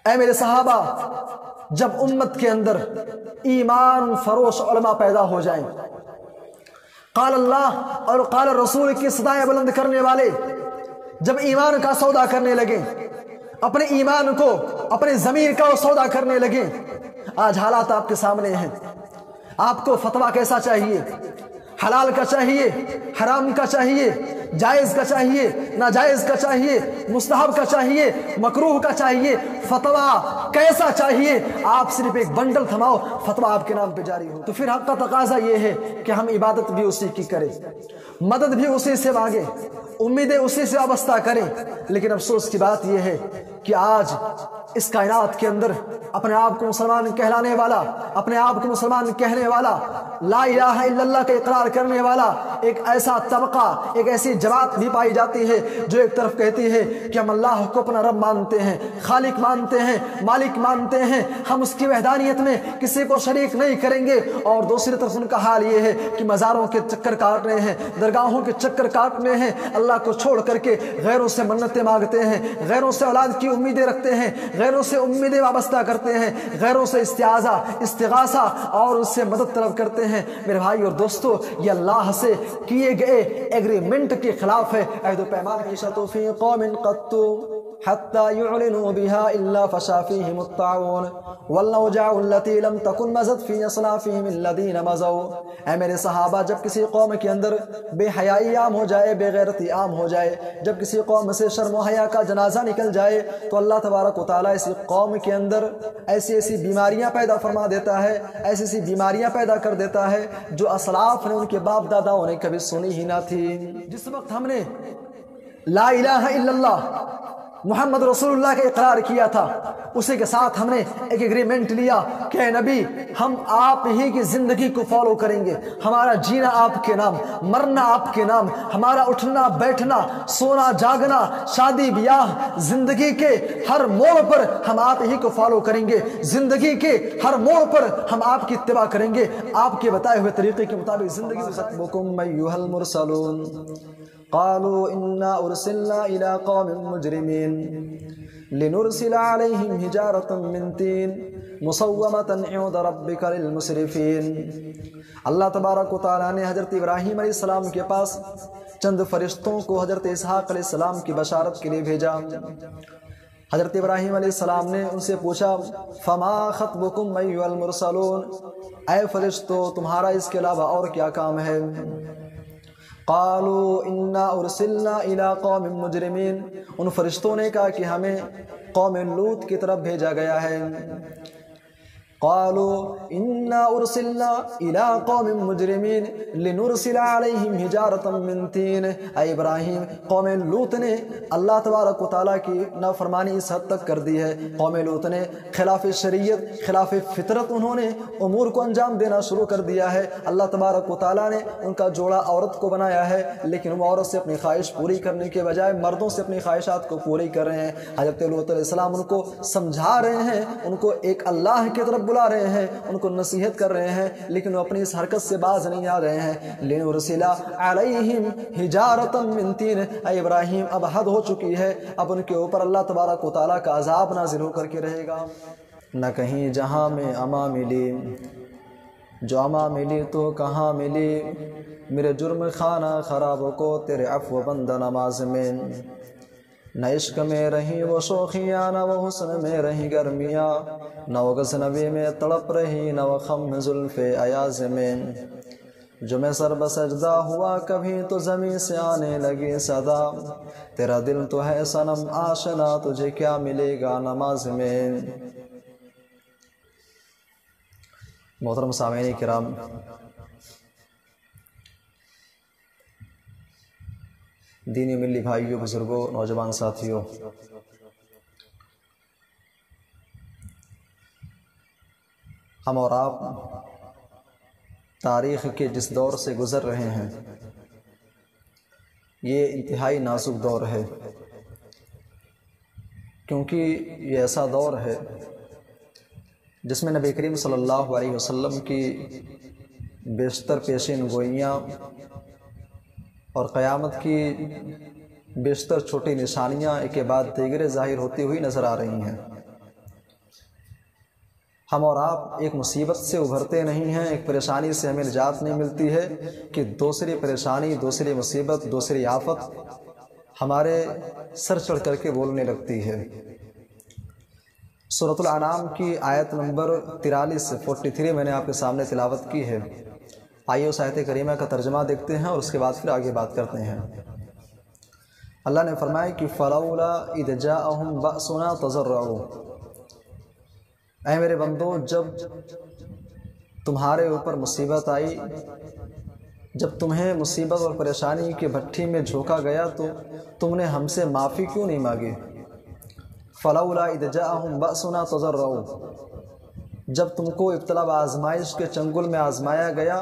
اے میرے صحابہ، جب امت کے اندر ایمان فروش علماء پیدا ہو جائیں، قال اللہ اور قال رسول کی صدائیں بلند کرنے والے جب ایمان کا سودا کرنے لگیں، اپنے ایمان کو، اپنے ضمیر کا سودا کرنے لگیں، آج حالات آپ کے سامنے ہیں۔ آپ کو فتویٰ کیسا چاہیے؟ حلال کا چاہیے، حرام کا چاہیے، جائز کا چاہیے، ناجائز کا چاہیے، مستحب کا چاہیے، مکروہ کا چاہیے، فتویٰ کیسا چاہیے؟ آپ صرف ایک بنڈل تھماؤ، فتویٰ آپ کے نام پہ جاری ہو۔ تو پھر حق کا تقاضا یہ ہے کہ ہم عبادت بھی اسی کی کریں، مدد بھی اسی سے مانگیں، امیدیں اسی سے وابستہ کریں۔ لیکن افسوس کی بات یہ ہے کہ آج اس کائنات کے اندر اپنے آپ کو مسلمان کہلانے والا، اپنے آپ کو مسلمان کہنے والا، لا الہ الا اللہ کا اقرار کرنے والا ایک ایسا طبقہ، ایک ایسی جماعت بھی پائی جاتی ہے جو ایک طرف کہتی ہے کہ ہم اللہ کو اپنا رب مانتے ہیں، خالق مانتے ہیں، مالک مانتے ہیں، ہم اس کی وحدانیت میں کسی کو شریک نہیں کریں گے، اور دوسری طرف ان کا حال یہ ہے کہ مزاروں کے چکر کاٹنے ہیں، درگاہوں کے چکر کاٹنے ہیں، اللہ کو چھوڑ کر کے غیروں سے منتیں مانگتے ہیں، غیروں سے اولاد کی امیدیں رکھتے ہیں، غیروں سے امیدیں وابستہ کرتے ہیں، غیروں سے استعاذہ، استغاثہ اور اس سے مدد طلب کرتے ہیں۔ میرے بھائی اور دوستو، یہ اللہ سے کیے گئے ایگریمنٹ کے خلاف ہے۔ عہد و پیمان عیشۃ فی قوم قط حتى يعلنوا بها إلا فشا فيهم الطاعون والأوجاع التي لم تكن مزت في أصلافهم الذين مزوا۔ اے میرے صحابہ، جب کسی قوم کے اندر بے حیائی عام ہو جائے، بے غیرتی عام ہو جائے، جب کسی قوم سے شرم و حیا کا جنازہ نکل جائے، تو اللہ تبارک و تعالیٰ اسی قوم کے اندر ایسی ایسی بیماریاں پیدا فرما دیتا ہے، ایسی ایسی بیماریاں پیدا کر دیتا ہے جو اسلاف نے، ان کے باپ داداؤں نے کبھی سنی ہی نہ تھی۔ جس وقت ہم نے لا الہ الا اللہ محمد رسول اللہ کا اقرار کیا تھا، اسی کے ساتھ ہم نے ایک ایگریمنٹ لیا کہ اے نبی، ہم آپ ہی کی زندگی کو فالو کریں گے، ہمارا جینا آپ کے نام، مرنا آپ کے نام، ہمارا اٹھنا بیٹھنا، سونا جاگنا، شادی بیاہ، زندگی کے ہر موڑ پر ہم آپ ہی کو فالو کریں گے، زندگی کے ہر موڑ پر ہم آپ کی اتباع کریں گے، آپ کے بتائے ہوئے طریقے کے مطابق زندگی گزاریں۔ خطبکم ایھا المرسلون قالوا انا ارسلنا الى قوم مجرمين لنرسل عليهم حجارة من طين مسومة عند ربك للمسرفين۔ اللہ تبارک و تعالیٰ نے حضرت ابراہیم علیہ السلام کے پاس چند فرشتوں کو حضرت اسحاق علیہ السلام کی بشارت کے لیے بھیجا۔ حضرت ابراہیم علیہ السلام نے ان سے پوچھا، فما خطبکم ایھا المرسلون، اے فرشتوں تمہارا اس کے علاوہ اور کیا کام ہے؟ قالوا انا ارسلنا الى قوم مجرمین، ان فرشتوں نے کہا کہ ہمیں قوم لوط کی طرف بھیجا گیا ہے۔ قالوا انا ارسلنا الى قوم مجرمین لنرسل علیہم حجارۃ من طین۔ اے ابراہیم، قوم لوط نے اللہ تبارک و تعالیٰ کی نافرمانی اس حد تک کر دی ہے، قوم لوط نے خلاف شریعت، خلاف فطرت انہوں نے امور کو انجام دینا شروع کر دیا ہے۔ اللہ تبارک و تعالیٰ نے ان کا جوڑا عورت کو بنایا ہے، لیکن وہ عورت سے اپنی خواہش پوری کرنے کے بجائے مردوں سے اپنی خواہشات کو پوری کر رہے ہیں۔ حضرت لوط علیہ السلام ان کو سمجھا رہے ہیں، ان کو ایک اللہ کی طرف بلا رہے ہیں، ان کو نصیحت کر رہے ہیں، لیکن وہ اپنی اس حرکت سے باز نہیں آ رہے ہیں۔ لِنُرْسِلَ عَلَيْهِمْ حِجَارَةً مِّن طِينٍ، اے ابراہیم اب حد ہو چکی ہے، اب ان کے اوپر اللہ تبارک و تعالیٰ کا عذاب نازل ہو کر کے رہے گا۔ نہ کہیں جہاں میں اما ملی، جو اما ملی تو کہاں ملی، میرے جرم خانہ خراب کو تیرے عفو بند نماز میں۔ نہ عشق میں رہی وہ شوخیاں، نہ وہ حسن میں رہی گرمیاں، نہ وہ غزنوی میں تڑپ رہی، نہ وہ خم زلف ایاز میں۔ جو میں سر بسجدہ ہوا کبھی تو زمین سے آنے لگی صدا، تیرا دل تو ہے صنم آشنا، تجھے کیا ملے گا نماز میں۔ محترم سامعین کرام، دینی ملی بھائیوں، بزرگوں، نوجوان ساتھیوں، ہم اور آپ تاریخ کے جس دور سے گزر رہے ہیں، یہ انتہائی نازک دور ہے، کیونکہ یہ ایسا دور ہے جس میں نبی کریم صلی اللہ علیہ وسلم کی بیشتر پیشین گوئیاں اور قیامت کی بیشتر چھوٹی نشانیاں ایک کے بعد دیگرے ظاہر ہوتی ہوئی نظر آ رہی ہیں۔ ہم اور آپ ایک مصیبت سے ابھرتے نہیں ہیں، ایک پریشانی سے ہمیں نجات نہیں ملتی ہے کہ دوسری پریشانی، دوسری مصیبت، دوسری آفت ہمارے سر چڑھ کر کے بولنے لگتی ہے۔ سورۃ الانعام کی آیت نمبر 43 میں نے آپ کے سامنے تلاوت کی ہے۔ آئیے اس آیت کریمہ کا ترجمہ دیکھتے ہیں اور اس کے بعد پھر آگے بات کرتے ہیں۔ اللہ نے فرمایا کہ فَلَوْلَا إِذْ جَاءَهُمْ بَأْسُنَا تَضَرَّعُوا، اے میرے بندو، جب تمہارے اوپر مصیبت آئی، جب تمہیں مصیبت اور پریشانی کی بھٹی میں جھونکا گیا تو تم نے ہم سے معافی کیوں نہیں مانگی؟ فَلَوْلَا إِذْ جَاءَهُمْ بَأْسُنَا تَضَرَّعُوا، جب تم کو ابتلا و آزمائش کے چنگل میں آزمایا گیا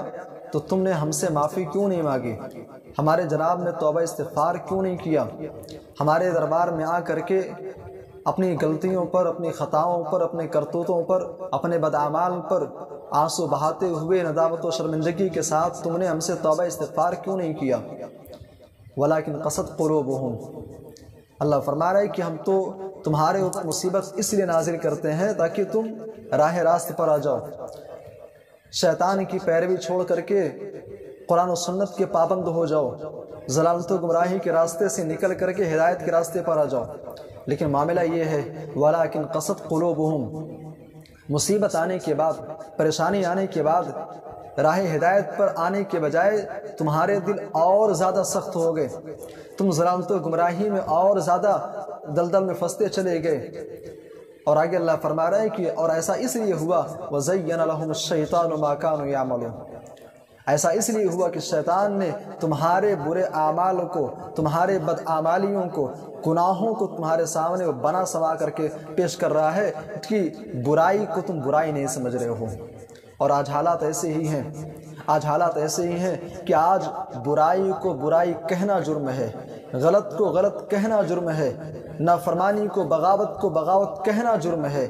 تو تم نے ہم سے معافی کیوں نہیں مانگی؟ ہمارے جناب نے توبہ استغفار کیوں نہیں کیا؟ ہمارے دربار میں آ کر کے اپنی غلطیوں پر، اپنی خطاؤں پر، اپنے کرتوتوں پر، اپنے بداعمال پر آنسو بہاتے ہوئے ندامت و شرمندگی کے ساتھ تم نے ہم سے توبہ استغفار کیوں نہیں کیا؟ وَلَكِنْ قَسَتْ قُلُوبُهُمْ، اللہ فرما رہا ہے کہ ہم تو تمہارے اوپر مصیبت اس لیے نازل کرتے ہیں تاکہ تم راہ راست پر آ جاؤ، شیطان کی پیروی چھوڑ کر کے قرآن و سنت کے پابند ہو جاؤ، ضلالت و گمراہی کے راستے سے نکل کر کے ہدایت کے راستے پر آ جاؤ۔ لیکن معاملہ یہ ہے وَلَكِنْ قَسَتْ قُلُوبُهُمْ، مصیبت آنے کے بعد، پریشانی آنے کے بعد راہ ہدایت پر آنے کے بجائے تمہارے دل اور زیادہ سخت ہو گئے، تم ضلالت و گمراہی میں اور زیادہ دلدل میں پھنستے چلے گئے۔ اور آگے اللہ فرما رہا ہے کہ اور ایسا اس لیے ہوا وَزَيَّنَ لَهُمُ الشَّيْطَانُ مَا كَانُوا يَعْمَلُونَ، ایسا اس لیے ہوا کہ شیطان نے تمہارے برے اعمال کو، تمہارے بدعمالیوں کو، گناہوں کو تمہارے سامنے بنا سما کر کے پیش کر رہا ہے کہ برائی کو تم برائی نہیں سمجھ رہے ہو۔ اور آج حالات ایسے ہی ہیں، آج حالات ایسے ہی ہیں کہ آج برائی کو برائی کہنا جرم ہے، غلط کو غلط کہنا جرم ہے، نافرمانی کو بغاوت کہنا جرم ہے۔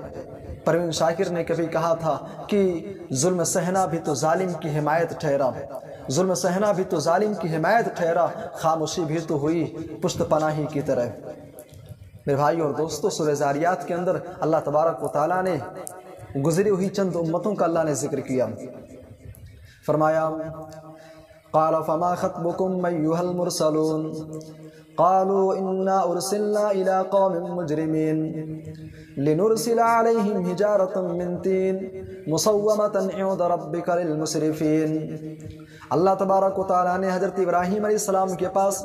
پروین شاکر نے کبھی کہا تھا کہ ظلم سہنا بھی تو ظالم کی حمایت ٹھہرا، ظلم سہنا بھی تو ظالم کی حمایت ٹھہرا، خاموشی بھی تو ہوئی پشت پناہی کی طرح۔ میرے بھائی اور دوستو، سورہ زاریات کے اندر اللہ تبارک و تعالیٰ نے گزری ہوئی چند امتوں کا اللہ نے ذکر کیا۔ فرمایا قال فما خطبكم ايها المرسلون قالوا انا ارسلنا الى قوم مجرمين لنرسل عليهم حجارة من طين مسومة عند ربك للمسرفين۔ اللہ تبارک و تعالیٰ نے حضرت ابراہیم علیہ السلام کے پاس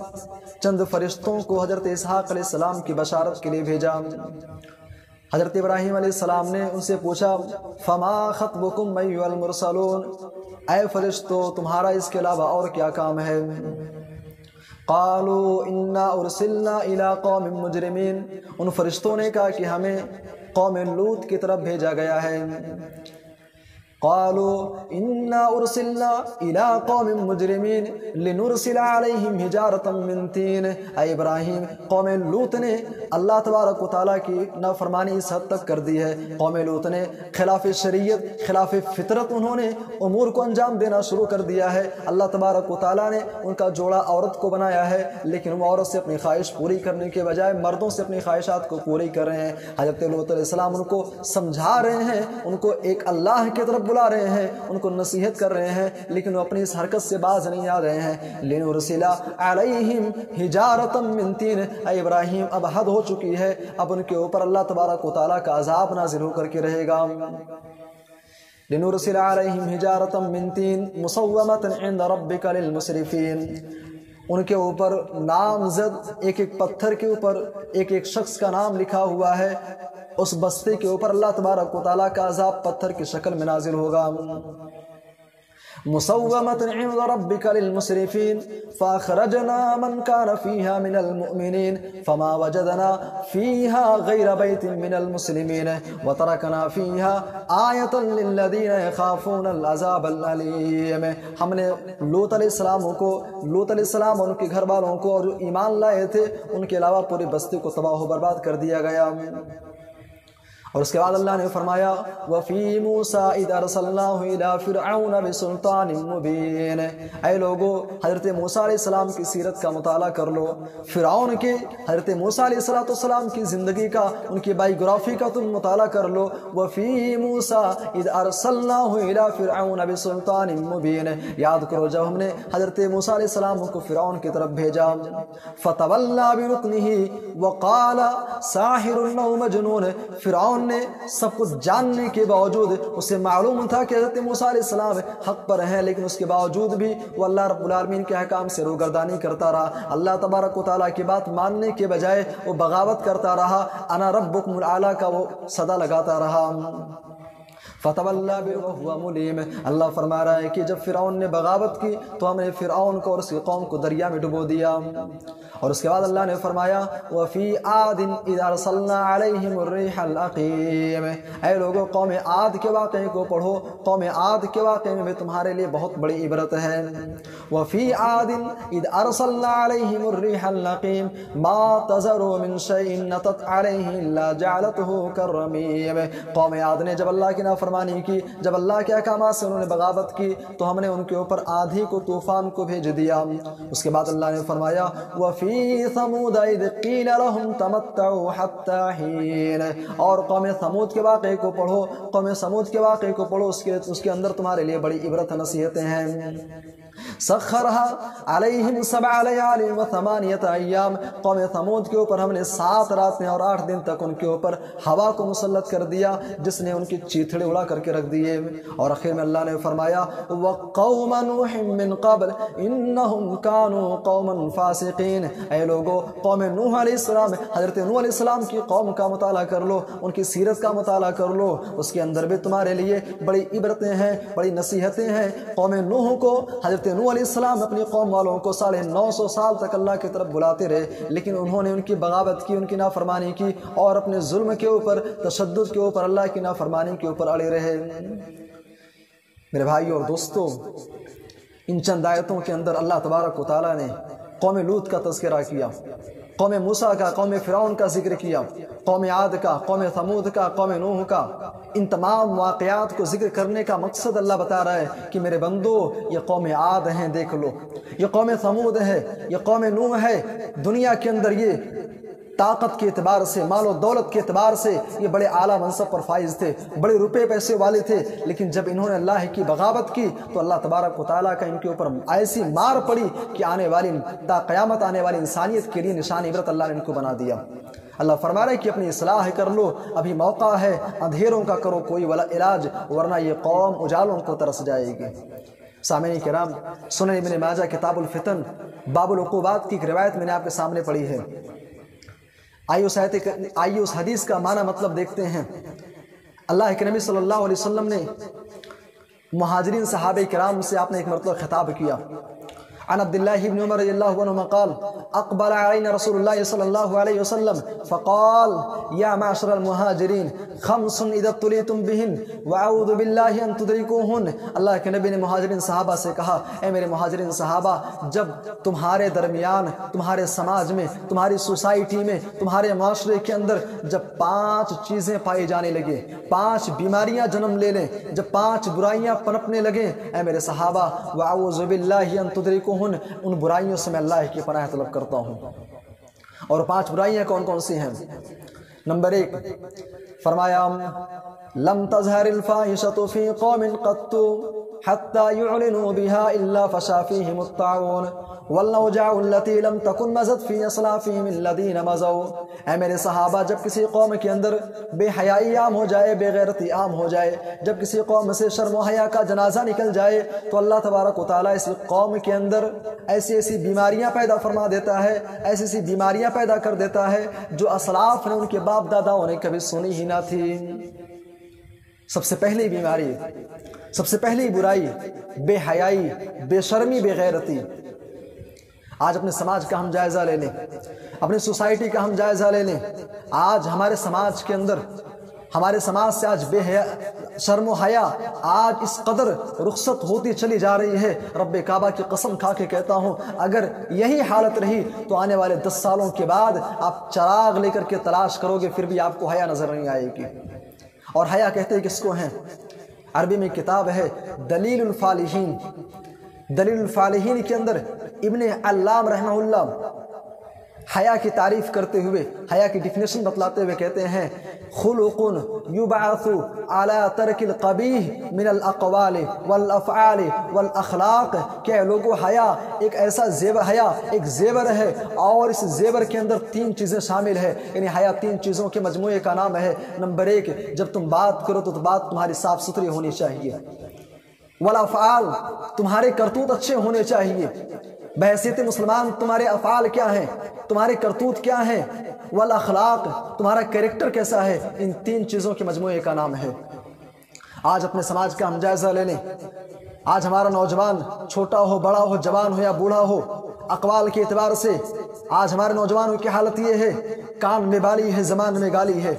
چند فرشتوں کو حضرت اسحاق علیہ السلام کی بشارت کے لیے بھیجا۔ حضرت ابراہیم علیہ السلام نے ان سے پوچھا فما خطبكم ايها المرسلون، اے فرشتو تمہارا اس کے علاوہ اور کیا کام ہے؟ قالوا انا ارسلنا الى قوم مجرمین، ان فرشتوں نے کہا کہ ہمیں قوم لوط کی طرف بھیجا گیا ہے۔ قالوا انا ارسلنا الى قوم مجرمین لنرسل علیہم حجارة من طین، اے ابراہیم قوم لوط نے اللہ تبارک و تعالیٰ کی نافرمانی اس حد تک کر دی ہے، قوم لوط نے خلاف شریعت، خلاف فطرت انہوں نے امور کو انجام دینا شروع کر دیا ہے۔ اللہ تبارک و تعالیٰ نے ان کا جوڑا عورت کو بنایا ہے، لیکن وہ عورت سے اپنی خواہش پوری کرنے کے بجائے مردوں سے اپنی خواہشات کو پوری کر رہے ہیں۔ حضرت لوط علیہ السلام ان کو سمجھا رہے ہیں، ان کو ایک اللہ کی طرف بلا رہے ہیں، ان کو نصیحت کر رہے ہیں، لیکن وہ اپنی اس حرکت سے باز نہیں آ رہے ہیں۔ لِنُرْسِلَ عَلَيْهِمْ حِجَارَةً مِّن طِينٍ، اے ابراہیم اب حد ہو چکی ہے، اب ان کے اوپر اللہ تبارک و تعالیٰ کا عذاب نازل ہو کر کے رہے گا۔ لِنُرْسِلَ عَلَيْهِمْ حِجَارَةً مِّن طِينٍ مُّسَوَّمَةً عِندَ رَبِّكَ لِلْمُسْرِفِينَ، ان کے اوپر نامزد ایک ایک پتھر کے اوپر ایک ایک شخص کا نام لکھا ہوا ہے، اس بستے کے اوپر اللہ تبارک و تعالیٰ کا عذاب پتھر کی شکل میں نازل ہوگا۔ مسومة عند ربك للمسرفين فأخرجنا من كان فيها من المؤمنين فما وجدنا فيها غير بيت من المسلمين وتركنا فيها آية للذين يخافون العذاب الأليم۔ ہم نے لوط علیہ السلام اور ان کے گھر والوں کو اور جو ایمان لائے تھے ان کے علاوہ پورے بستی کو تباہ و برباد کر دیا گیا۔ اور اس کے بعد اللہ نے فرمایا وَفِي مُوسَىٰ إِذْ أَرْسَلْنَاهُ إِلَىٰ فِرْعَوْنَ بِسُلْطَانٍ مُّبِينٍ۔ اے لوگو، حضرت موسیٰ علیہ السلام کی سیرت کا مطالعہ کر لو، فرعون کے حضرت موسیٰ علیہ السلام کی زندگی کا، ان کی بائیوگرافی کا تم مطالعہ کر لو۔ وَفِي مُوسَىٰ إِذْ أَرْسَلْنَاهُ إِلَىٰ فِرْعَوْنَ بِسُلْطَانٍ مُّبِينٍ۔ یاد کرو جب ہم نے حضرت موسیٰ علیہ السلام کو فرعون کی طرف بھیجا، فَتَوَلَّىٰ بِرُكْنِهِ وَقَالَ سَاحِرٌ أَوْ مَجْنُونٌ۔ فرعون نے سب کچھ جاننے کے باوجود، اسے معلوم تھا کہ حضرت موسیٰ علیہ السلام حق پر ہیں، لیکن اس کے باوجود بھی وہ اللہ رب العالمین کے احکام سے روگردانی کرتا رہا۔ اللہ تبارک و تعالیٰ کی بات ماننے کے بجائے وہ بغاوت کرتا رہا، انا ربکم الاعلیٰ کا وہ صدا لگاتا رہا۔ فَتَوَلَّىٰ وَهُوَ مُلِيمٌ۔ اللہ فرما رہا ہے کہ جب فرعون نے بغاوت کی تو ہم نے فرعون کو اور اس کی قوم کو دریا میں ڈبو دیا۔ اور اس کے بعد اللہ نے فرمایا وَفِي عَادٍ إِذْ أَرْسَلْنَا عَلَيْهِمُ الرِّيحَ الْعَقِيمَ۔ اے لوگو، قوم عاد کے واقعے کو پڑھو، قوم عاد کے واقعے میں بھی تمہارے لیے بہت بڑی عبرت ہے۔ وَفِي عَادٍ إِذْ أَرْسَلْنَا عَلَيْهِمُ الرِّيحَ الْعَقِيمَ مَا تَذَرُ مِن شَيْءٍ أَتَتْ عَلَيْهِ إِلَّا جَعَلَتْهُ كَالرَّمِيمِ۔ قوم عاد نے جب اللہ کی نافرمانی کی، جب اللہ کے احکامات سے انہوں نے بغاوت کی، تو ہم نے ان کے اوپر آندھی کو، طوفان کو بھیج دیا۔ اس کے بعد اللہ نے فرمایا وَفِي ثمود اذ قیل لهم تمتعوا حتى حین۔ اور قوم ثمود کے واقعے کو پڑھو، قوم ثمود کے واقعے کو پڑھو، اس کے اندر تمہارے لیے بڑی عبرت نصیحتیں ہیں۔ سخرها علیہم 7 لیال و 8 ایام۔ قوم ثمود کے اوپر ہم نے 7 راتیں اور 8 دن تک ان کے اوپر ہوا کو مسلط کر دیا، جس نے ان کی چیتھڑے اڑا کر کے رکھ دیے۔ اور آخر میں اللہ نے فرمایا وَقَوْمَ نُوحٍ مِّن قَبْلِ إِنَّهُمْ كَانُوا قَوْمًا فَاسِقِينَ۔ اے لوگو، قوم نوح علیہ السلام، حضرت نوح علیہ السلام کی قوم کا مطالعہ کر لو، ان کی سیرت کا مطالعہ کر لو، اس کے اندر بھی تمہارے لیے بڑی عبرتیں ہیں، بڑی نصیحتیں ہیں۔ قوم نوح کو، حضرت نوح علیہ السلام اپنی قوم والوں کو 950 سال تک اللہ کی طرف بلاتے رہے، لیکن انہوں نے ان کی بغاوت کی، ان کی نافرمانی کی، اور اپنے ظلم کے اوپر، تشدد کے اوپر، اللہ کی نافرمانی کے اوپر اڑے رہے۔ میرے بھائیو اور دوستو، ان چند آیتوں کے اندر اللہ تبارک و تعالیٰ نے قوم لوط کا تذکرہ کیا، قوم موسیٰ کا، قوم فرعون کا ذکر کیا، قوم عاد کا، قوم ثمود کا، قوم نوح کا۔ ان تمام واقعات کو ذکر کرنے کا مقصد اللہ بتا رہا ہے کہ میرے بندو، یہ قوم عاد ہیں، دیکھ لو، یہ قوم ثمود ہے، یہ قوم نوح ہے۔ دنیا کے اندر یہ طاقت کے اعتبار سے، مال و دولت کے اعتبار سے یہ بڑے اعلیٰ منصب پر فائز تھے، بڑے روپے پیسے والے تھے، لیکن جب انہوں نے اللہ کی بغاوت کی تو اللہ تبارک و تعالیٰ کا ان کے اوپر ایسی مار پڑی کہ آنے والی، تا قیامت آنے والی انسانیت کے لیے نشان عبرت اللہ نے ان کو بنا دیا۔ اللہ فرما رہا ہے کہ اپنی اصلاح کر لو، ابھی موقع ہے، اندھیروں کا کرو کوئی علاج، ورنہ یہ قوم اجالوں کو ترس جائے گی۔ سامعین کرام، سنن ابن ماجہ کتاب الفتن باب العقوبات کی ایک روایت میں نے آپ کے سامنے پڑھی ہے۔ آئیے اس حدیث کا معنی مطلب دیکھتے ہیں۔ اللہ کے نبی صلی اللہ علیہ وسلم نے مہاجرین صحابہ کرام سے آپ نے ایک مرتبہ خطاب کیا۔ عن عبد الله بن عمر رضي الله عنهما قال أقبل علينا رسول الله صلى الله عليه وسلم فقال يا معشر المهاجرين 5 إذا ابتليتم بهن وأعوذ بالله أن تدركوهن۔ اللہ کے نبی نے مہاجرین صحابہ سے کہا، اے میرے مہاجرین صحابہ، جب تمہارے درمیان، تمہارے سماج میں، تمہاری سوسائٹی میں، تمہارے معاشرے کے اندر جب 5 چیزیں پائی جانے لگے، 5 بیماریاں جنم لے لیں، جب 5 برائیاں پنپنے لگیں، اے میرے صحابہ، وأعوذ بالله أن تدركوهن، ان برائیوں سے میں اللہ کی پناہ طلب کرتا ہوں۔ اور 5 برائیاں کون کون سی ہیں؟ نمبر 1 فرمایا لم تظہر الفاحشة في قوم قط حتى يعلنوا بها إلا فشا فيهم الطاعون والأوجاع التي لم تكن مزت في أسلافهم الذين مزوا۔ اے میرے صحابہ، جب کسی قوم کے اندر بے حیائی عام ہو جائے، بے غیرتی عام ہو جائے، جب کسی قوم سے شرم و حیا کا جنازہ نکل جائے، تو اللہ تبارک و تعالیٰ اس قوم کے اندر ایسی ایسی بیماریاں پیدا فرما دیتا ہے، ایسی ایسی بیماریاں پیدا کر دیتا ہے جو اسلاف نے، ان کے باپ داداؤں نے کبھی سنی ہی نہ تھی۔ سب سے پہلی بیماری، سب سے پہلی برائی بے حیائی، بے شرمی، بے غیرتی۔ آج اپنے سماج کا ہم جائزہ لے لیں، اپنی سوسائٹی کا ہم جائزہ لے لیں۔ آج ہمارے سماج کے اندر، ہمارے سماج سے آج شرم و حیا آج اس قدر رخصت ہوتی چلی جا رہی ہے، رب کعبہ کی قسم کھا کے کہتا ہوں اگر یہی حالت رہی تو آنے والے 10 سالوں کے بعد آپ چراغ لے کر کے تلاش کرو گے پھر بھی آپ کو حیا نظر نہیں آئے گی۔ اور حیا کہتے ہیں کس کو ہیں؟ عربی میں کتاب ہے دلیل الفالحین، دلیل الفالحین کے اندر ابن علام رحمہ اللہ حیا کی تعریف کرتے ہوئے، حیا کی ڈیفینیشن بتلاتے ہوئے کہتے ہیں خلق یبعث علی ترک القبیح من الاقوال والافعال والاخلاق، کہ لوگوں حیا ایک ایسا حیا ایک زیور ہے اور اس زیور کے اندر 3 چیزیں شامل ہے، یعنی حیا 3 چیزوں کے مجموعے کا نام ہے۔ نمبر 1، جب تم بات کرو تو بات تمہاری صاف ستھری ہونی چاہیے، والافعال تمہارے کرتوت اچھے ہونے چاہیے، بحیثیت مسلمان تمہارے افعال کیا ہیں، تمہارے کرتوت کیا ہیں، والاخلاق تمہارا کیریکٹر کیسا ہے، ان 3 چیزوں کے مجموعے کا نام ہے۔ آج اپنے سماج کا ہم جائزہ لے لیں، آج ہمارا نوجوان چھوٹا ہو بڑا ہو جوان ہو یا بوڑھا ہو، اقوال کے اعتبار سے آج ہمارے نوجوانوں کی حالت یہ ہے کان میں بالی ہے زبان میں گالی ہے،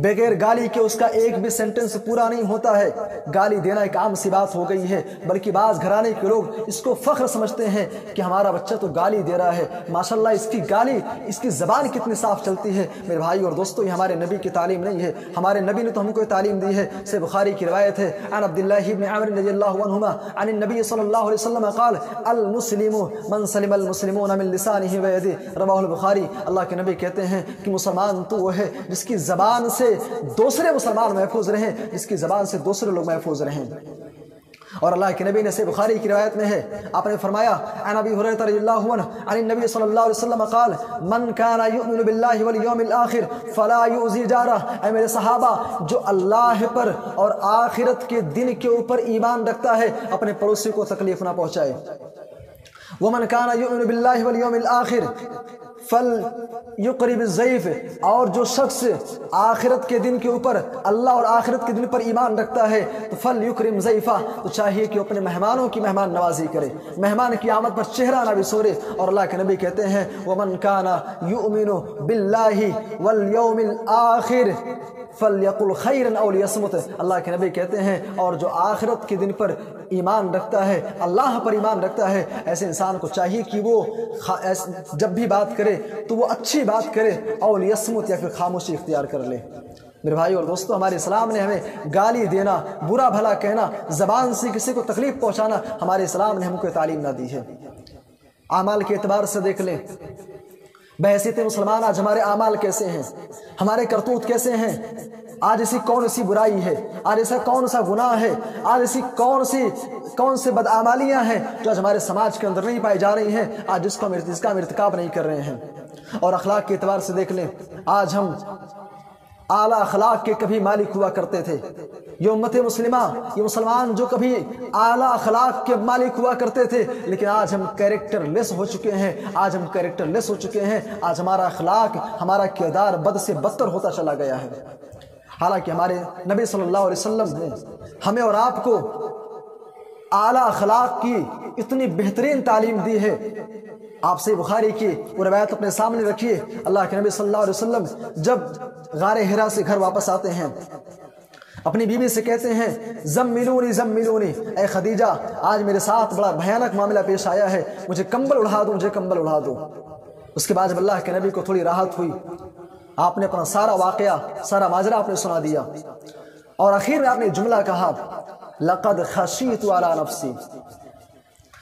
بغیر گالی کے اس کا ایک بھی سینٹنس پورا نہیں ہوتا ہے، گالی دینا ایک عام سی بات ہو گئی ہے، بلکہ بعض گھرانے کے لوگ اس کو فخر سمجھتے ہیں کہ ہمارا بچہ تو گالی دے رہا ہے، ماشاءاللہ اس کی گالی، اس کی زبان کتنی صاف چلتی ہے۔ میرے بھائی اور دوستو، یہ ہمارے نبی کی تعلیم نہیں ہے، ہمارے نبی نے تو ہم کو تعلیم دی ہے۔ صحیح بخاری کی روایت ہے عن عبداللہ بن عمر رضی اللہ عنہما عن النبی صلی اللہ علیہ وسلم قال المسلم من سلم المسلمون من لسانه ويده، رواہ البخاری۔ اللہ کے نبی کہتے ہیں کہ مسلمان تو وہ ہے جس کی زبان سے دوسرے مسلمان محفوظ رہیں، جس کی زبان سے دوسرے لوگ محفوظ رہیں۔ اور اللہ کے نبی نے صحیح بخاری کی روایت میں ہے، آپ نے فرمایا عن ابی ہریرہ رضی اللہ عنہ عن النبی صلی اللہ علیہ وسلم قال من کان یؤمن باللہ والیوم الآخر فلا یؤذی جارہ، اے میرے صحابہ جو اللہ پر اور آخرت کے دن کے اوپر ایمان رکھتا ہے اپنے پڑوسی کو تکلیف نہ پہنچائے۔ ومن کان یؤمن باللہ والیوم الآخر فَلْيُقْرِبِ الضَّيْفَ، اور جو شخص آخرت کے دن کے اوپر اللہ اور آخرت کے دن پر ایمان رکھتا ہے تو فَلْيُقْرِمْ ضَيْفَهُ، تو چاہیے کہ اپنے مہمانوں کی مہمان نوازی کرے، مہمان کی آمد پر چہرہ نہ بسورے۔ اور اللہ کے نبی کہتے ہیں وَمَنْ كَانَ يُؤْمِنُ بِاللَّهِ وَالْيَوْمِ الْآخِرِ فَلْيَقُلْ خَيْرًا أَوْ لِيَصْمُتْ، اللہ کے نبی کہتے ہیں اور جو آخرت کے دن پر ایمان رکھتا ہے، اللہ پر ایمان رکھتا ہے، ایسے انسان کو چاہیے کہ وہ جب بھی بات کرے تو وہ اچھی بات کرے، اور لیصمت یا پھر خاموشی اختیار کر لے۔ میرے بھائی اور دوستو، ہمارے اسلام نے ہمیں گالی دینا، برا بھلا کہنا، زبان سے کسی کو تکلیف پہنچانا، ہمارے اسلام نے ہم کو تعلیم نہ دی ہے۔ اعمال کے اعتبار سے دیکھ لیں، بحیثیت مسلمان آج ہمارے اعمال کیسے ہیں، ہمارے کرتوت کیسے ہیں، آج ایسی کون سی برائی ہے، آج ایسا کون سا گناہ ہے، آج ایسی کون سی بدعمالیاں ہیں جو آج ہمارے سماج کے اندر نہیں پائی جا رہی ہیں، آج جس کا ہم ارتکاب نہیں کر رہے ہیں۔ اور اخلاق کے اعتبار سے دیکھ لیں، آج ہم اعلیٰ اخلاق کے کبھی مالک ہوا کرتے تھے، یہ امت مسلمہ، یہ مسلمان جو کبھی اعلیٰ اخلاق کے مالک ہوا کرتے تھے، لیکن آج ہم کیریکٹر لیس ہو چکے ہیں، آج ہم کیریکٹر لیس ہو چکے ہیں، آج ہمارا اخلاق، ہمارا کردار بد سے بدتر ہوتا چلا گیا ہے۔ حالانکہ ہمارے نبی صلی اللہ علیہ وسلم نے ہمیں اور آپ کو اعلیٰ اخلاق کی اتنی بہترین تعلیم دی ہے۔ آپ سے بخاری کی وہ روایت اپنے سامنے رکھیے، اللہ کے نبی صلی اللہ علیہ وسلم جب غار حرا سے گھر واپس آتے ہیں، اپنی بیوی سے کہتے ہیں زملونی زملونی، اے خدیجہ آج میرے ساتھ بڑا بھیانک معاملہ پیش آیا ہے، مجھے کمبل اڑا دو، مجھے کمبل اڑا دو۔ اس کے بعد جب اللہ کے نبی کو تھوڑی راحت ہوئی، آپ نے اپنا سارا واقعہ، سارا ماجرا آپ نے سنا دیا، اور آخر میں آپ نے جملہ کہا لقد خشیت علی نفسی،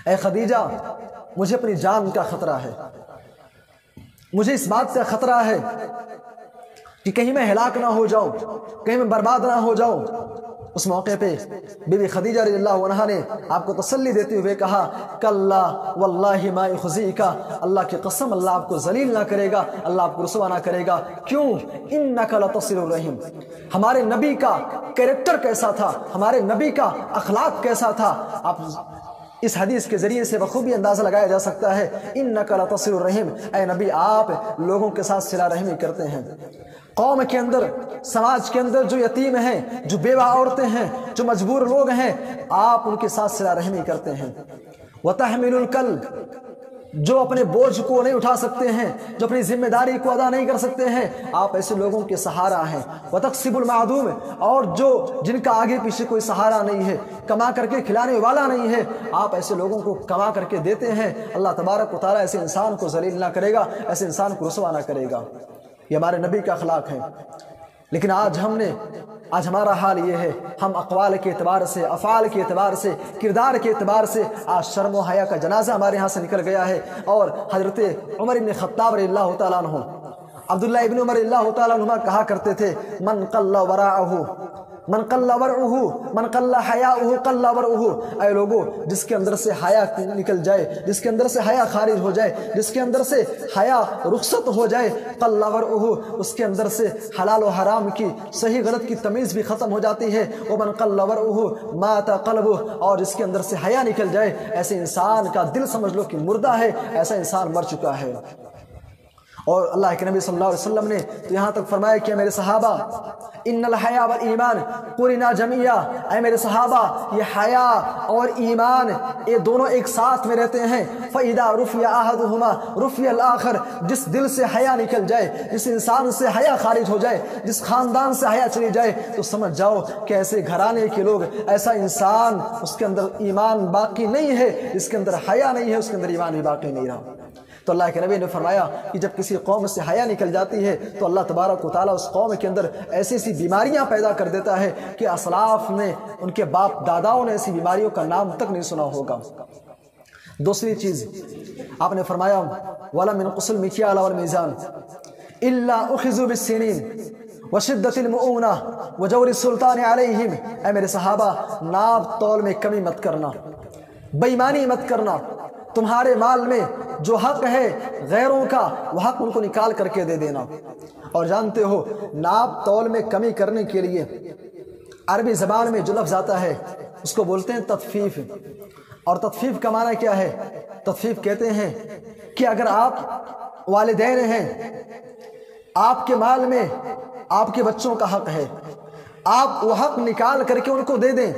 اے خدیجہ مجھے اپنی جان کا خطرہ ہے، مجھے اس بات کا خطرہ ہے کہ کہیں میں ہلاک نہ ہو جاؤں، کہیں میں برباد نہ ہو جاؤں۔ اس موقع پہ بی بی خدیجہ رضی اللہ عنہا نے آپ کو تسلی دیتے ہوئے کہا کلا واللہ ما یخزیکا، اللہ کی قسم اللہ آپ کو ذلیل نہ کرے گا، اللہ آپ کو رسوا نہ کرے گا۔ کیوں؟ انک لتصل الرحم، ہمارے نبی کا کیریکٹر کیسا تھا، ہمارے نبی کا اخلاق کیسا تھا، آپ اس حدیث کے ذریعے سے بخوبی اندازہ لگایا جا سکتا ہے۔ انک لتصل الرحم، اے نبی آپ لوگوں کے ساتھ صلہ رحمی کرتے ہیں۔ قوم کے اندر، سماج کے اندر جو یتیم ہیں، جو بیوہ عورتیں ہیں، جو مجبور لوگ ہیں، آپ ان کے ساتھ صلہ رحمی کرتے ہیں۔ وَتَحْمِلُ الْكَلْ، جو اپنے بوجھ کو نہیں اٹھا سکتے ہیں، جو اپنی ذمہ داری کو ادا نہیں کر سکتے ہیں، آپ ایسے لوگوں کے سہارا ہیں۔ وَتَقْسِبُ الْمَعْدُومِ، اور جن کا آگے پیچھے کوئی سہارا نہیں ہے، کما کر کے کھلانے والا نہیں ہے، آپ ایسے لوگوں کو کما کر کے دیتے ہیں۔ اللہ تبارک و تعالیٰ ایسے انسان کو ذلیل نہ کرے گا، ایسے انسان کو رسوا نہ کرے گا۔ یہ ہمارے نبی کا اخلاق ہے۔ لیکن آج ہمارا حال یہ ہے، ہم اقوال کے اعتبار سے، افعال کے اعتبار سے، کردار کے اعتبار سے آج شرم و حیا کا جنازہ ہمارے ہاں سے نکل گیا ہے۔ اور حضرت عمر بن خطاب رضی اللہ تعالیٰ عنہ، عبداللہ ابن عمر رضی اللہ تعالیٰ عنہ کہا کرتے تھے، من قل ورعہ من قل ورعہ من قل حیاؤہ قل ورعہ، اے لوگو جس کے اندر سے حیا نکل جائے، جس کے اندر سے حیا خارج ہو جائے، جس کے اندر سے حیا رخصت ہو جائے، قل ورعہ، اس کے اندر سے حلال و حرام کی، صحیح غلط کی تمیز بھی ختم ہو جاتی ہے۔ ومن قل ورعہ مات قلبہ، اور جس کے اندر سے حیا نکل جائے، ایسے انسان کا دل سمجھ لو کہ مردہ ہے، ایسا انسان مر چکا ہے۔ اور اللہ کے نبی صلی اللہ علیہ وسلم نے تو یہاں تک فرمایا کہ میرے صحابہ، ان الحیا والایمان قرنا جميعا، اے میرے صحابہ یہ حیا اور ایمان یہ دونوں ایک ساتھ میں رہتے ہیں۔ فاذا رفع احدهما رفع الاخر، جس دل سے حیا نکل جائے، جس انسان سے حیا خارج ہو جائے، جس خاندان سے حیا چلی جائے، تو سمجھ جاؤ کہ ایسے گھرانے کے لوگ، ایسا انسان اس کے اندر ایمان باقی نہیں ہے، جس کے اندر حیا نہیں ہے اس کے اندر ایمان بھی باقی نہیں رہا۔ تو اللہ کے نبی نے فرمایا کہ جب کسی قوم سے حیا نکل جاتی ہے تو اللہ تبارک و تعالیٰ اس قوم کے اندر ایسی ایسی بیماریاں پیدا کر دیتا ہے کہ اسلاف نے، ان کے باپ داداؤں نے ایسی بیماریوں کا نام تک نہیں سنا ہوگا۔ دوسری چیز آپ نے فرمایا وَلَمْ يَنْقُصُ الْمِكْيَالَ وَالْمِيزَانَ إِلَّا أُخِذُوا بِالسِّنِينِ وَشِدَّةِ الْمُؤُونَةِ وَجَوْرِ السُّلْطَانِ عَلَيْهِمْ، اے میرے صحابہ ناپ تول میں کمی مت کرنا، بے ایمانی مت کرنا، تمہارے مال میں جو حق ہے غیروں کا وہ حق ان کو نکال کر کے دے دینا۔ اور جانتے ہو ناپ تول میں کمی کرنے کے لیے عربی زبان میں جو لفظ آتا ہے اس کو بولتے ہیں تطفیف۔ اور تطفیف کا معنی کیا ہے؟ تطفیف کہتے ہیں کہ اگر آپ والدین ہیں، آپ کے مال میں آپ کے بچوں کا حق ہے، آپ وہ حق نکال کر کے ان کو دے دیں۔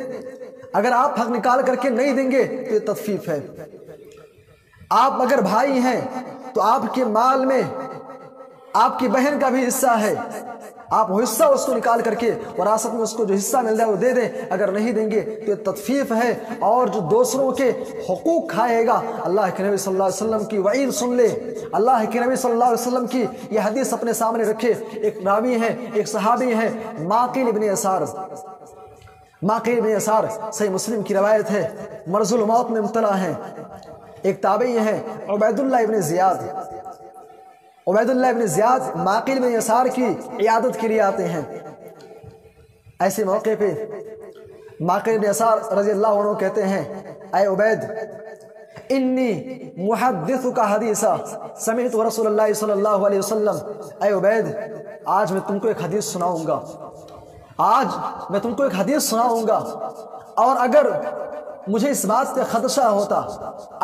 اگر آپ حق نکال کر کے نہیں دیں گے تو یہ تطفیف ہے۔ آپ اگر بھائی ہیں تو آپ کے مال میں آپ کی بہن کا بھی حصہ ہے، آپ وہ حصہ اس کو نکال کر کے وراثت میں اس کو جو حصہ مل جائے وہ دے دیں۔ اگر نہیں دیں گے تو یہ تطفیف ہے۔ اور جو دوسروں کے حقوق کھائے گا، اللہ کے نبی صلی اللہ علیہ وسلم کی وعید سن لے، اللہ کے نبی صلی اللہ علیہ وسلم کی یہ حدیث اپنے سامنے رکھے۔ ایک راوی ہے، ایک صحابی ہے، معقل ابن یسار، معقل ابن یسار، صحیح مسلم کی روایت ہے، مرض الموت میں مبتلا ہیں۔ ایک تابعی ہے عبید اللہ ابن زیاد، عبید اللہ ابن زیاد معقل بن یسار کی عیادت کے لیے آتے ہیں۔ ایسے موقع پہ معقل بن یسار رضی اللہ عنہ کہتے ہیں، اے عبید انی محدثک حدیثا سمعت رسول اللہ صلی اللہ علیہ وسلم، اے عبید آج میں تم کو ایک حدیث سناؤں گا، آج میں تم کو ایک حدیث سناؤں گا، اور اگر مجھے اس بات کا خدشہ ہوتا،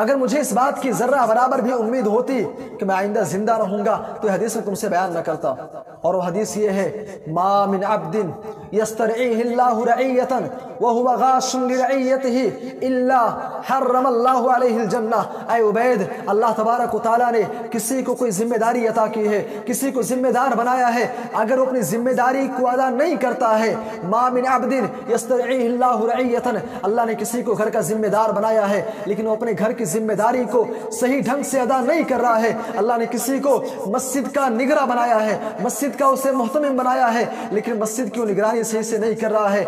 اگر مجھے اس بات کی ذرہ برابر بھی امید ہوتی کہ میں آئندہ زندہ رہوں گا تو یہ حدیث میں تم سے بیان نہ کرتا۔ اور وہ حدیث یہ ہے، ما من عبد یسترعیہ اللہ رعیتا وہو غاش لرعیتہ الا حرم اللہ علیہ الجنہ۔ اے عبید، اللہ تبارک و تعالیٰ نے کسی کو کوئی ذمہ داری عطا کی ہے، کسی کو ذمہ دار بنایا ہے، اگر وہ اپنی ذمہ داری کو ادا نہیں کرتا ہے، ما من عبد یسترعیہ اللہ رعیتا، اللہ نے کسی کو گھر کا ذمہ دار بنایا ہے لیکن وہ اپنے گھر کی ذمہ داری کو صحیح ڈھنگ سے ادا نہیں کر رہا ہے، اللہ نے کسی کو مسجد کا نگراں بنایا ہے، مسجد کا اسے محتمم بنایا ہے لیکن مسجد کی نگرانی صحیح سے نہیں کر رہا ہے،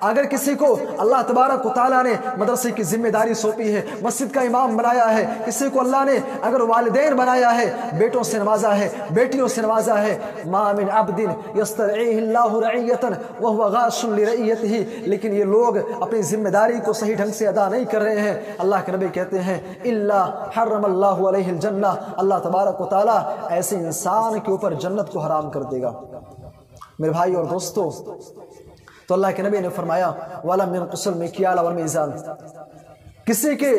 اگر کسی کو اللہ تبارک و تعالیٰ نے مدرسے کی ذمہ داری سونپی ہے، مسجد کا امام بنایا ہے، کسی کو اللہ نے اگر والدین بنایا ہے، بیٹوں سے نوازا ہے، بیٹیوں سے نوازا ہے، ما من عبد یسترعیہ اللہ رعیتا وہو غاش لرعیتہ، لیکن یہ لوگ اپنی ذمہ داری کو صحیح ڈھنگ سے ادا نہیں کر رہے ہیں، اللہ کے نبی کہتے ہیں الا حرم اللہ علیہ الجنہ، اللہ تبارک و تعالیٰ ایسے انسان کے اوپر جنت کو حرام کر دے گا۔ میرے بھائی اور دوستو، تو اللہ کے نبی نے فرمایا وَلَمْ يَنْقُصُ الْمِكْيَالَ وَالْمِيزَانَ، کسی کے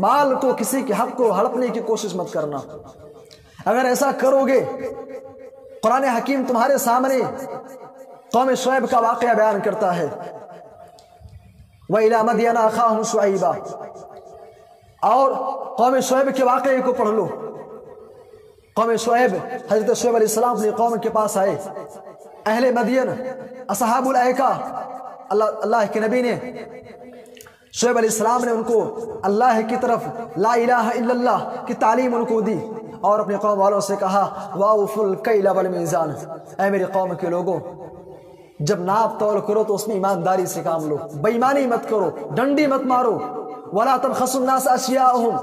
مال کو، کسی کے حق کو ہڑپنے کی کوشش مت کرنا۔ اگر ایسا کرو گے، قرآن حکیم تمہارے سامنے قوم شعیب کا واقعہ بیان کرتا ہے، وَإِلَى مَدْيَنَ أَخَاهُمْ شُعَيْبًا، اور قوم شعیب کے واقعے کو پڑھ لو۔ قوم شعیب، حضرت شعیب علیہ السلام اپنی قوم کے پاس آئے، اہل مدین، اصحاب الایکہ، اللہ کے نبی نے شعیب علیہ السلام نے ان کو اللہ کی طرف لا الہ الا اللہ کی تعلیم ان کو دی، اور اپنے قوم والوں سے کہا وَأَوْفُوا الْكَيْلَ وَالْمِيزَانَ، اے میری قوم کے لوگوں، جب ناپ تول کرو تو اس میں ایمانداری سے کام لو، بے ایمانی مت کرو، ڈنڈی مت مارو، وَلَا تَبْخَسُوا النَّاسَ أَشْيَاءَهُمْ،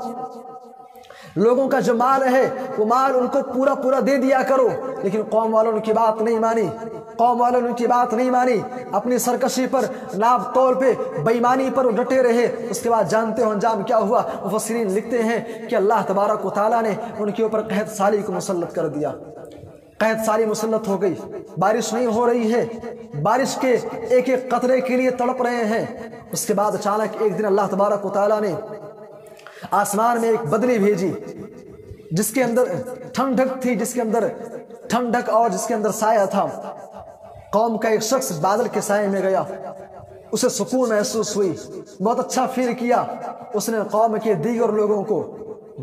لوگوں کا جو مال ہے وہ مال ان کو پورا پورا دے دیا کرو۔ لیکن قوم والوں نے ان کی بات نہیں مانی، قوم والوں نے ان کی بات نہیں مانی، اپنی سرکشی پر، ناپ تول پہ، بے ایمانی پر ڈٹے رہے۔ اس کے بعد جانتے ہو انجام کیا ہوا؟ مفسرین لکھتے ہیں کہ اللہ تبارک و تعالیٰ نے ان کے اوپر قحط سالی کو مسلط کر دیا، قحط سالی مسلط ہو گئی، بارش نہیں ہو رہی ہے، بارش کے ایک ایک قطرے کے لیے تڑپ رہے ہیں۔ اس کے بعد اچانک ایک دن اللہ تبارک و تعالیٰ نے آسمان میں ایک بدلی بھیجی جس کے اندر ٹھنڈک تھی، جس کے اندر ٹھنڈک اور جس کے اندر سایہ تھا۔ قوم کا ایک شخص بادل کے سائے میں گیا، اسے سکون محسوس ہوئی، بہت اچھا فیل کیا۔ اس نے قوم کے دیگر لوگوں کو،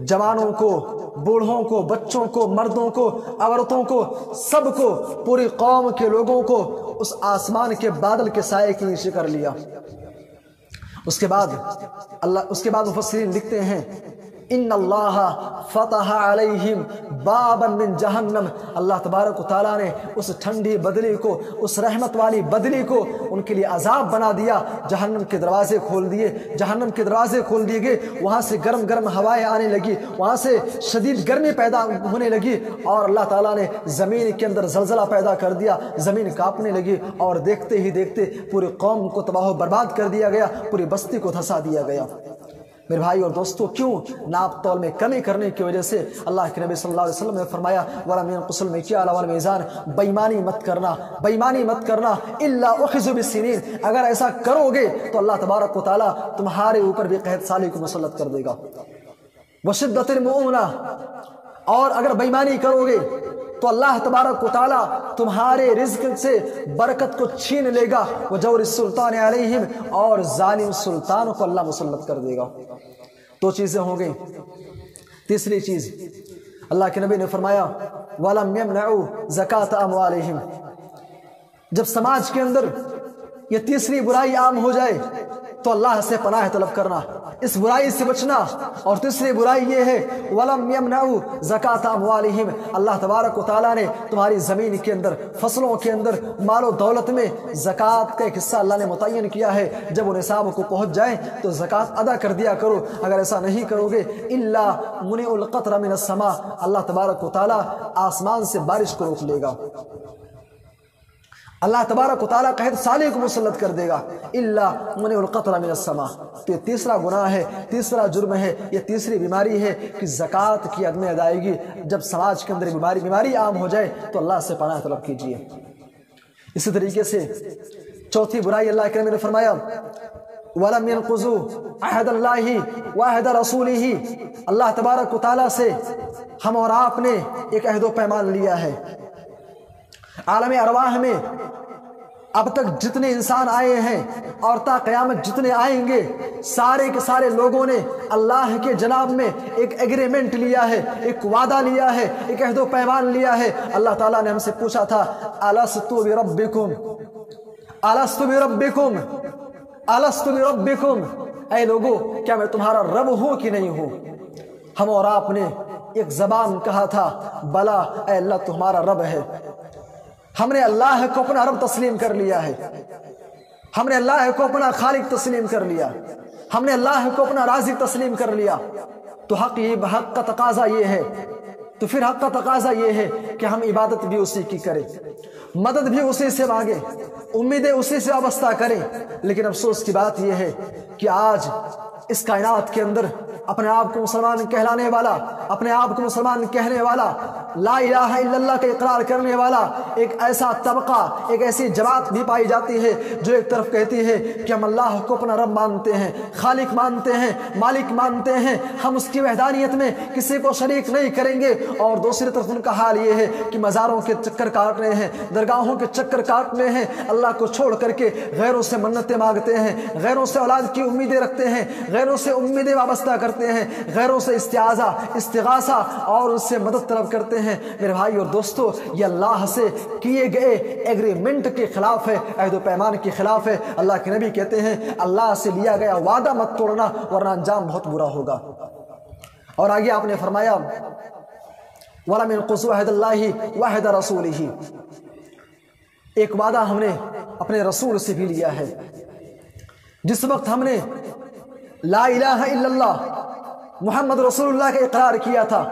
جوانوں کو، بوڑھوں کو، بچوں کو، مردوں کو، عورتوں کو، سب کو، پوری قوم کے لوگوں کو اس آسمان کے بادل کے سائے کے نیچے کر لیا۔ اس کے بعد مفسرین لکھتے ہیں ان اللہ فتح علیہم بابا من جہنم، اللہ تبارک و تعالیٰ نے اس ٹھنڈی بدلی کو، اس رحمت والی بدلی کو ان کے لیے عذاب بنا دیا۔ جہنم کے دروازے کھول دیے، جہنم کے دروازے کھول دیے گئے، وہاں سے گرم گرم ہوائیں آنے لگی، وہاں سے شدید گرمی پیدا ہونے لگی، اور اللہ تعالیٰ نے زمین کے اندر زلزلہ پیدا کر دیا، زمین کانپنے لگی، اور دیکھتے ہی دیکھتے پوری قوم کو تباہ و برباد کر دیا گیا، پوری بستی کو دھسا دیا گیا۔ میرے بھائی اور دوستو، کیوں؟ ناپ تول میں کمی کرنے کی وجہ سے اللہ کے نبی صلی اللہ علیہ وسلم نے فرمایا وَلَمْ يَنْقُصُ الْمِكْيَالَ وَالْمِيزَانَ، بے ایمانی مت کرنا، بے ایمانی مت کرنا، إِلَّا أُخِذُوا بِالسِّنِينَ، اگر ایسا کرو گے تو اللہ تبارک و تعالیٰ تمہارے اوپر بھی قحط سالی کو مسلط کر دے گا۔ وَشِدَّةِ الْمُؤُونَةِ، اور اگر بے ایمانی کرو گے تو اللہ تبارک و تعالیٰ تمہارے رزق سے برکت کو چھین لے گا، وجور السلطان علیہم، اور ظالم سلطان کو اللہ مسلط کر دے گا۔ دو چیزیں ہو گئیں۔ تیسری چیز اللہ کے نبی نے فرمایا وَلَمْ يَمْنَعُوا زَكَاةَ أَمْوَالِهِمْ، جب سماج کے اندر یہ تیسری برائی عام ہو جائے تو اللہ سے پناہ طلب کرنا، اس برائی سے بچنا۔ اور تیسری برائی یہ ہے وَلَمْ يَمْنَعُوا زَكَاةَ أَمْوَالِهِمْ، اللہ تبارک و تعالیٰ نے تمہاری زمین کے اندر، فصلوں کے اندر، مال و دولت میں زکوٰۃ کا ایک حصہ اللہ نے متعین کیا ہے، جب وہ نصاب کو پہنچ جائیں تو زکوٰۃ ادا کر دیا کرو۔ اگر ایسا نہیں کرو گے إِلَّا مُنِعُ الْقَطْرَ مِنَ السَّمَاءِ، اللہ تبارک و تعالیٰ آسمان سے بارش کو روک لے گا، اللہ تبارک و تعالیٰ قحط سالی کو مسلط کر دے گا۔ إِلَّا مُنِعُ الْقَطْرَ مِنَ السَّمَاءِ، تو یہ تیسرا گناہ ہے، تیسرا جرم ہے، یہ تیسری بیماری ہے کہ زکوٰۃ کی عدم ادائیگی۔ جب سماج کے اندر بیماری عام ہو جائے تو اللہ سے پناہ طلب کیجیے۔ اسی طریقے سے چوتھی برائی اللہ کے نبی نے فرمایا وَلَمْ يَنْقُضُوا عَهْدَ اللَّهِ وَعَهْدَ رَسُولِهِ، اللہ تبارک و تعالیٰ سے ہم اور آپ نے ایک عہد و پیمان لیا ہے۔ عالم ارواح میں اب تک جتنے انسان آئے ہیں اور تا قیامت جتنے آئیں گے، سارے کے سارے لوگوں نے اللہ کے جناب میں ایک ایگریمنٹ لیا ہے، ایک وعدہ لیا ہے، ایک عہد و پیمان لیا ہے۔ اللہ تعالیٰ نے ہم سے پوچھا تھا الست بربکم، الست بربکم، الست بربکم، اے لوگو کیا میں تمہارا رب ہوں کہ نہیں ہوں؟ ہم اور آپ نے ایک زبان کہا تھا بلا اے اللہ تمہارا رب ہے۔ ہم نے اللہ کو اپنا رب تسلیم کر لیا ہے، ہم نے اللہ کو اپنا خالق تسلیم کر لیا، ہم نے اللہ کو اپنا رازق تسلیم کر لیا۔ تو حق کا تقاضا یہ ہے، تو پھر حق کا تقاضا یہ ہے کہ ہم عبادت بھی اسی کی کریں، مدد بھی اسی سے مانگیں، امیدیں اسی سے وابستہ کریں۔ لیکن افسوس کی بات یہ ہے کہ آج اس کائنات کے اندر اپنے آپ کو مسلمان کہلانے والا، اپنے آپ کو مسلمان کہنے والا لا الہ الا اللہ کا اقرار کرنے والا ایک ایسا طبقہ، ایک ایسی جماعت بھی پائی جاتی ہے جو ایک طرف کہتی ہے کہ ہم اللہ کو اپنا رب مانتے ہیں، خالق مانتے ہیں، مالک مانتے ہیں، ہم اس کی وحدانیت میں کسی کو شریک نہیں کریں گے، اور دوسری طرف ان کا حال یہ ہے کہ مزاروں کے چکر کاٹنے ہیں، درگاہوں کے چکر کاٹنے ہیں، اللہ کو چھوڑ کر کے غیروں سے منتیں مانگتے ہیں، غیروں سے اولاد کی امیدیں رکھتے ہیں، غیروں سے امیدیں وابستہ کرتے ہیں، غیروں سے استعاذہ، استغاثہ اور اس سے مدد طلب کرتے ہیں۔ میرے بھائی اور دوستو، یہ اللہ سے کیے گئے ایگریمنٹ کے خلاف ہے، عہد و پیمان کے خلاف ہے۔ اللہ کے نبی کہتے ہیں اللہ سے لیا گیا وعدہ مت توڑنا ورنہ انجام بہت برا ہوگا۔ اور آگے آپ نے فرمایا وَلَمْ يَنقُضُوا عَهْدَ اللَّهِ وَعْهْدَ رَسُولِهِ، ایک وعدہ ہم نے اپنے رسول سے بھی لیا ہے۔ جس وقت ہم نے لا الہ الا اللہ محمد رسول اللہ کا اقرار کیا تھا،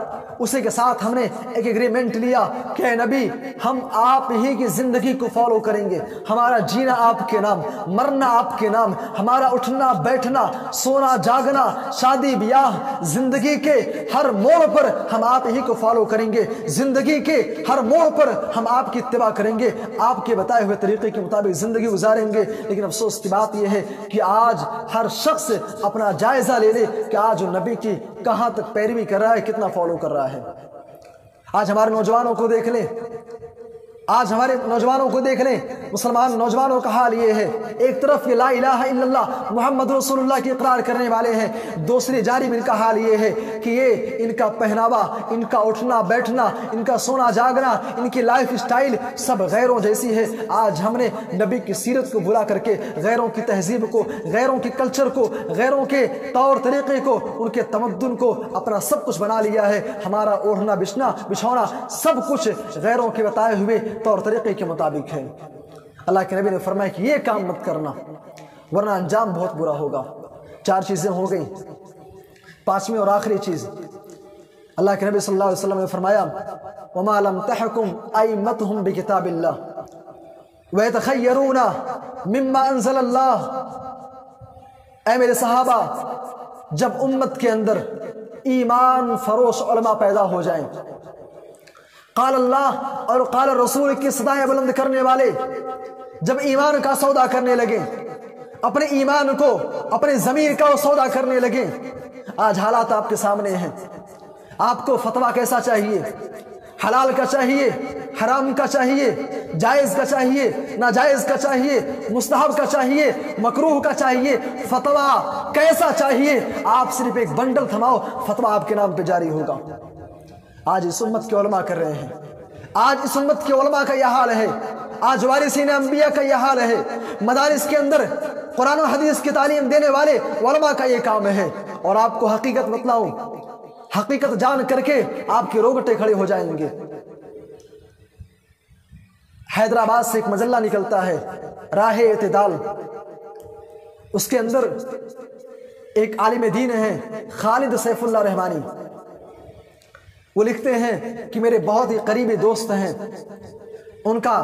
اسی کے ساتھ ہم نے ایک ایگریمنٹ لیا کہ اے نبی ہم آپ ہی کی زندگی کو فالو کریں گے، ہمارا جینا آپ کے نام، مرنا آپ کے نام، ہمارا اٹھنا بیٹھنا، سونا جاگنا، شادی بیاہ، زندگی کے ہر موڑ پر ہم آپ ہی کو فالو کریں گے، زندگی کے ہر موڑ پر ہم آپ کی اتباع کریں گے، آپ کے بتائے ہوئے طریقے کے مطابق زندگی گزاریں گے۔ لیکن افسوس کی بات یہ ہے کہ آج ہر شخص اپنا جائزہ لے لے کہ آج وہ نبی کی کہاں تک پیروی کر رہا ہے، کتنا فالو کر رہا ہے۔ آج ہمارے نوجوانوں کو دیکھ لیں، آج ہمارے نوجوانوں کو دیکھ لیں، مسلمان نوجوانوں کا حال یہ ہے، ایک طرف یہ لا الہ الا اللہ محمد رسول اللہ کی اقرار کرنے والے ہیں، دوسری جانب ان کا حال یہ ہے کہ یہ ان کا پہناوا، ان کا اٹھنا بیٹھنا، ان کا سونا جاگنا، ان کی لائف سٹائل سب غیروں جیسی ہے۔ آج ہم نے نبی کی سیرت کو بھلا کر کے غیروں کی تہذیب کو، غیروں کی کلچر کو، غیروں کے طور طریقے کو، ان کے تمدن کو اپنا سب کچھ بنا لیا ہے۔ ہمارا اوڑھنا بچھونا سب کچھ غیروں کے بتائے ہوئے طور طریقے کے مطابق ہے۔ اللہ کے نبی نے فرمایا کہ یہ کام مت کرنا ورنہ انجام بہت برا ہوگا۔ 4 چیزیں ہو گئیں، 5ویں اور آخری چیز اللہ کے نبی صلی اللہ علیہ وسلم نے فرمایا وَمَا لَمْ تَحْكُمْ أَئِمَّتُهُمْ بِكِتَابِ اللَّهِ وَيَتَخَيَّرُونَ مِمَّا أَنزَلَ اللَّهِ۔ اے میرے صحابہ، جب امت کے اندر ایمان فروش علماء پیدا ہو جائیں، قال اللہ اور قال رسول کی صدائیں بلند کرنے والے جب ایمان کا سودا کرنے لگے، اپنے ایمان کو، اپنے ضمیر کا سودا کرنے لگے، آج حالات آپ کے سامنے ہیں۔ آپ کو فتویٰ کیسا چاہیے؟ حلال کا چاہیے، حرام کا چاہیے، جائز کا چاہیے، ناجائز کا چاہیے، مستحب کا چاہیے، مکروہ کا چاہیے، فتویٰ کیسا چاہیے؟ آپ صرف ایک بنڈل تھماؤ، فتویٰ آپ کے نام پہ جاری ہوگا۔ آج اس امت کے علماء کر رہے ہیں، آج اس امت کے علماء کا یہ حال ہے، آج وارثین انبیاء کا یہ حال ہے، مدارس کے اندر قرآن و حدیث کی تعلیم دینے والے علماء کا یہ کام ہے۔ اور آپ کو حقیقت بتلاؤں، حقیقت جان کر کے آپ کے روگٹے کھڑے ہو جائیں گے۔ حیدرآباد سے ایک مجلہ نکلتا ہے راہ اعتدال، اس کے اندر ایک عالم دین ہے خالد سیف اللہ رحمانی، وہ لکھتے ہیں کہ میرے بہت ہی قریبی دوست ہیں، ان کا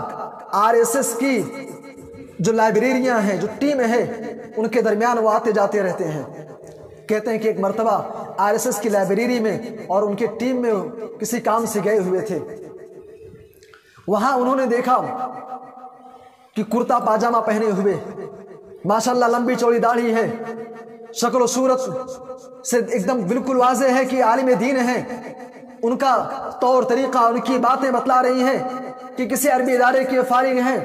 RSS کی جو لائبریریاں ہیں، جو ٹیم ہے، ان کے درمیان وہ آتے جاتے رہتے ہیں۔ کہتے ہیں کہ ایک مرتبہ RSS کی لائبریری میں اور ان کے ٹیم میں کسی کام سے گئے ہوئے تھے، وہاں انہوں نے دیکھا کہ کرتا پاجامہ پہنے ہوئے، ماشاءاللہ لمبی چوڑی داڑھی ہے، شکل و صورت سے ایک دم بالکل واضح ہے کہ عالم دین ہیں، ان کا طور طریقہ، ان کی باتیں بتلا رہی ہیں کہ کسی عربی ادارے کے فارغ ہیں۔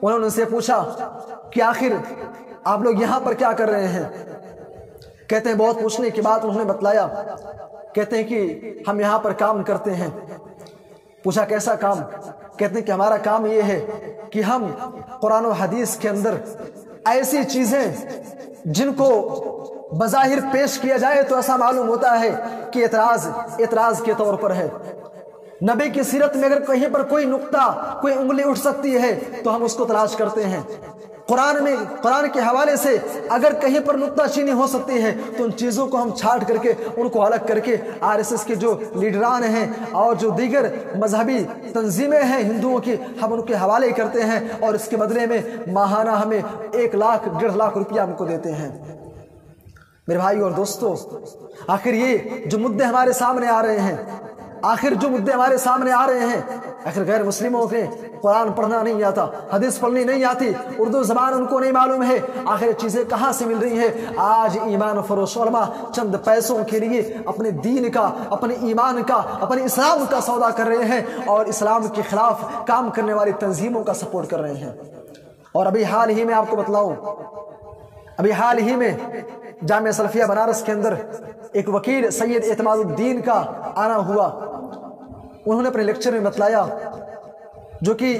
انہوں نے ان سے پوچھا کہ آخر آپ لوگ یہاں پر کیا کر رہے ہیں؟ کہتے ہیں بہت پوچھنے کے بعد انہوں نے بتلایا، کہتے ہیں کہ ہم یہاں پر کام کرتے ہیں۔ پوچھا کیسا کام؟ کہتے ہیں کہ ہمارا کام یہ ہے کہ ہم قرآن و حدیث کے اندر ایسی چیزیں جن کو بظاہر پیش کیا جائے تو ایسا معلوم ہوتا ہے کہ اعتراض کے طور پر ہے، نبی کی سیرت میں اگر کہیں پر کوئی نقطہ، کوئی انگلی اٹھ سکتی ہے تو ہم اس کو تلاش کرتے ہیں۔ قرآن کے حوالے سے اگر کہیں پر نقطہ چینی ہو سکتی ہے تو ان چیزوں کو ہم چھانٹ کر کے، ان کو الگ کر کے RSS کے جو لیڈران ہیں اور جو دیگر مذہبی تنظیمیں ہیں ہندوؤں کی، ہم ان کے حوالے کرتے ہیں اور اس کے بدلے میں ماہانہ ہمیں 1 لاکھ 1.5 لاکھ روپیہ ہم کو دیتے ہیں۔ میرے بھائی اور دوستو، آخر یہ جو مدعے ہمارے سامنے آ رہے ہیں، آخر جو مدے ہمارے سامنے آ رہے ہیں، آخر غیر مسلموں کے قرآن پڑھنا نہیں آتا، حدیث پڑھنی نہیں آتی، اردو زبان ان کو نہیں معلوم ہے، آخر یہ چیزیں کہاں سے مل رہی ہیں؟ آج ایمان فروش علماء چند پیسوں کے لیے اپنے دین کا، اپنے ایمان کا، اپنے اسلام کا سودا کر رہے ہیں اور اسلام کے خلاف کام کرنے والی تنظیموں کا سپورٹ کر رہے ہیں۔ اور ابھی حال ہی میں آپ کو بتلاؤں، ابھی حال ہی میں جامعہ سلفیہ بنارس کے اندر ایک وکیل سید اعتماد الدین کا آنا ہوا۔ انہوں نے اپنے لیکچر میں بتلایا، جو کہ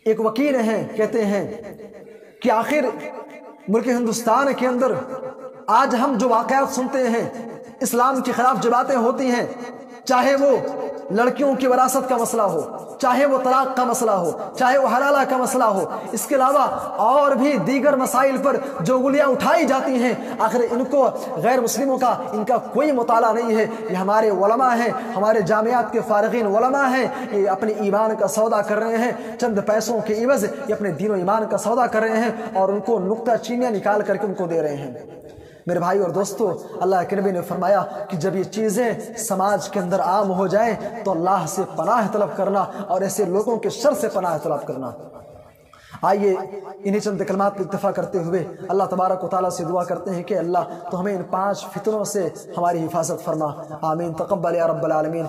ایک وکیل ہیں، کہتے ہیں کہ آخر ملک ہندوستان کے اندر آج ہم جو واقعات سنتے ہیں، اسلام کے خلاف جو باتیں ہوتی ہیں، چاہے وہ لڑکیوں کی وراثت کا مسئلہ ہو، چاہے وہ طلاق کا مسئلہ ہو، چاہے وہ حلالہ کا مسئلہ ہو، اس کے علاوہ اور بھی دیگر مسائل پر جو انگلیاں اٹھائی جاتی ہیں، آخر ان کو غیر مسلموں کا ان کا کوئی مطالعہ نہیں ہے۔ یہ ہمارے علماء ہیں، ہمارے جامعات کے فارغین علماء ہیں، یہ اپنے ایمان کا سودا کر رہے ہیں، چند پیسوں کے عوض یہ اپنے دین و ایمان کا سودا کر رہے ہیں اور ان کو نکتہ چینیاں نکال کر کے ان کو دے رہے ہیں۔ میرے بھائی اور دوستو، اللہ کے نبی نے فرمایا کہ جب یہ چیزیں سماج کے اندر عام ہو جائیں تو اللہ سے پناہ طلب کرنا اور ایسے لوگوں کے شر سے پناہ طلب کرنا۔ آئیے انہیں چند کلمات پر اکتفا کرتے ہوئے اللہ تبارک و تعالیٰ سے دعا کرتے ہیں کہ اللہ تو ہمیں ان 5 فتنوں سے ہماری حفاظت فرما، آمین، تقبل یا رب العالمین۔